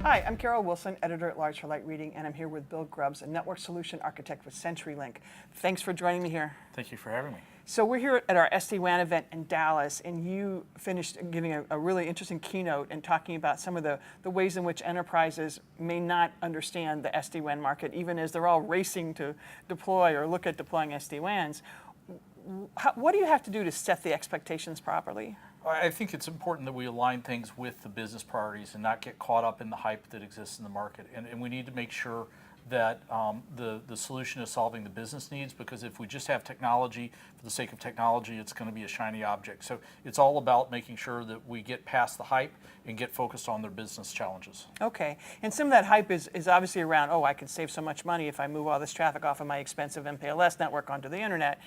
Hi, I'm Carol Wilson, Editor-at-Large for Light Reading, and I'm here with Bill Grubbs, a Network Solution Architect with CenturyLink. Thanks for joining me here. Thank you for having me. So we're here at our SD-WAN event in Dallas, and you finished giving a really interesting keynote and talking about some of the ways in which enterprises may not understand the SD-WAN market, even as they're all racing to deploy or look at deploying SD-WANs. What do you have to do to set the expectations properly? I think it's important that we align things with the business priorities and not get caught up in the hype that exists in the market. And we need to make sure that the solution is solving the business needs, because if we just have technology for the sake of technology, it's going to be a shiny object. So it's all about making sure that we get past the hype and get focused on their business challenges. Okay, and some of that hype is obviously around, oh, I can save so much money if I move all this traffic off of my expensive MPLS network onto the internet.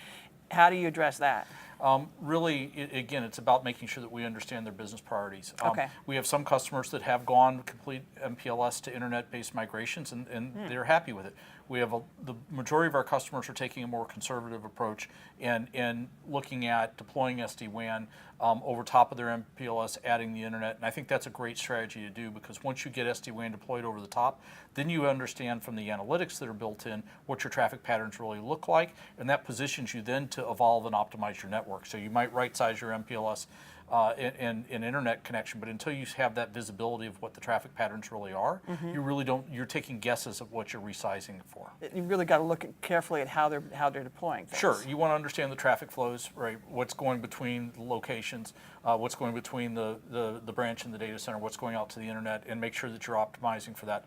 How do you address that? Really, again, it's about making sure that we understand their business priorities. Okay. We have some customers that have gone complete MPLS to internet-based migrations, and they're happy with it. We have the majority of our customers are taking a more conservative approach and looking at deploying SD-WAN over top of their MPLS, adding the internet. And I think that's a great strategy to do, because once you get SD-WAN deployed over the top, then you understand from the analytics that are built in what your traffic patterns really look like, and that positions you then to evolve and optimize your network. So you might right-size your MPLS and internet connection, but until you have that visibility of what the traffic patterns really are, you really don't. You're taking guesses of what you're resizing it for. You really got to look carefully at how they're deploying things. Sure, you want to understand the traffic flows, right? What's going between locations, what's going between the branch and the data center, what's going out to the internet, and make sure that you're optimizing for that.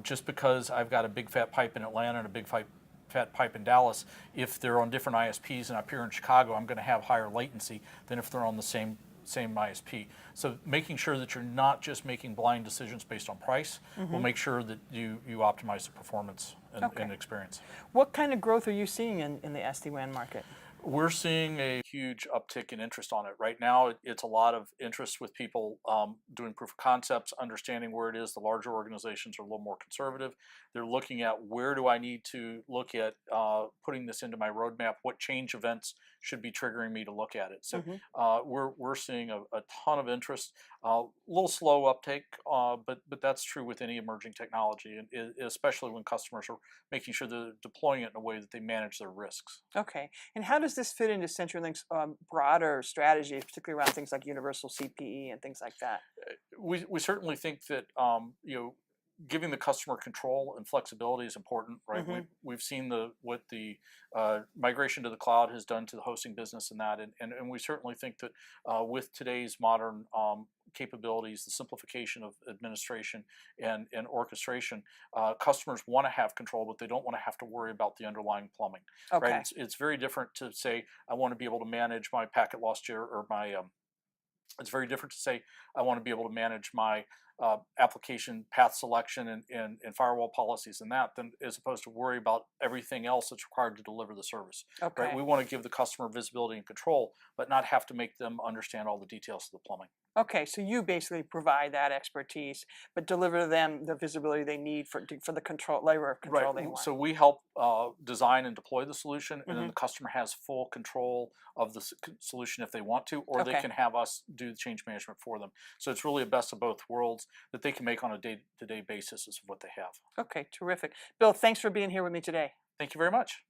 Just because I've got a big fat pipe in Atlanta and a big fat pipe in Dallas, if they're on different ISPs and up here in Chicago, I'm going to have higher latency than if they're on the same ISP. So making sure that you're not just making blind decisions based on price will make sure that you optimize the performance and experience. What kind of growth are you seeing in the SD-WAN market? We're seeing a huge uptick in interest on it. Right now, it's a lot of interest with people doing proof of concepts, understanding where it is. The larger organizations are a little more conservative. They're looking at, where do I need to look at putting this into my roadmap? What change events should be triggering me to look at it? So we're seeing a ton of interest. A little slow uptake, but that's true with any emerging technology, and especially when customers are making sure they're deploying it in a way that they manage their risks. Okay, and how does this fit into CenturyLink's broader strategy, particularly around things like universal CPE and things like that? We certainly think that giving the customer control and flexibility is important, right? We've seen what the migration to the cloud has done to the hosting business and that, and we certainly think that with today's modern capabilities, the simplification of administration and orchestration, customers want to have control, but they don't want to have to worry about the underlying plumbing. Okay. Right? It's very different to say, I want to be able to manage my packet loss or my it's very different to say, I want to be able to manage my application path selection and firewall policies and that, than as opposed to worry about everything else that's required to deliver the service. Okay. Right? We want to give the customer visibility and control, but not have to make them understand all the details of the plumbing. Okay, so you basically provide that expertise, but deliver them the visibility they need for the control layer of control they want. So we help design and deploy the solution, and then the customer has full control of the solution if they want to, or they can have us do the change management for them. So it's really a best of both worlds that they can make on a day-to-day basis of what they have. Okay, terrific. Bill, thanks for being here with me today. Thank you very much.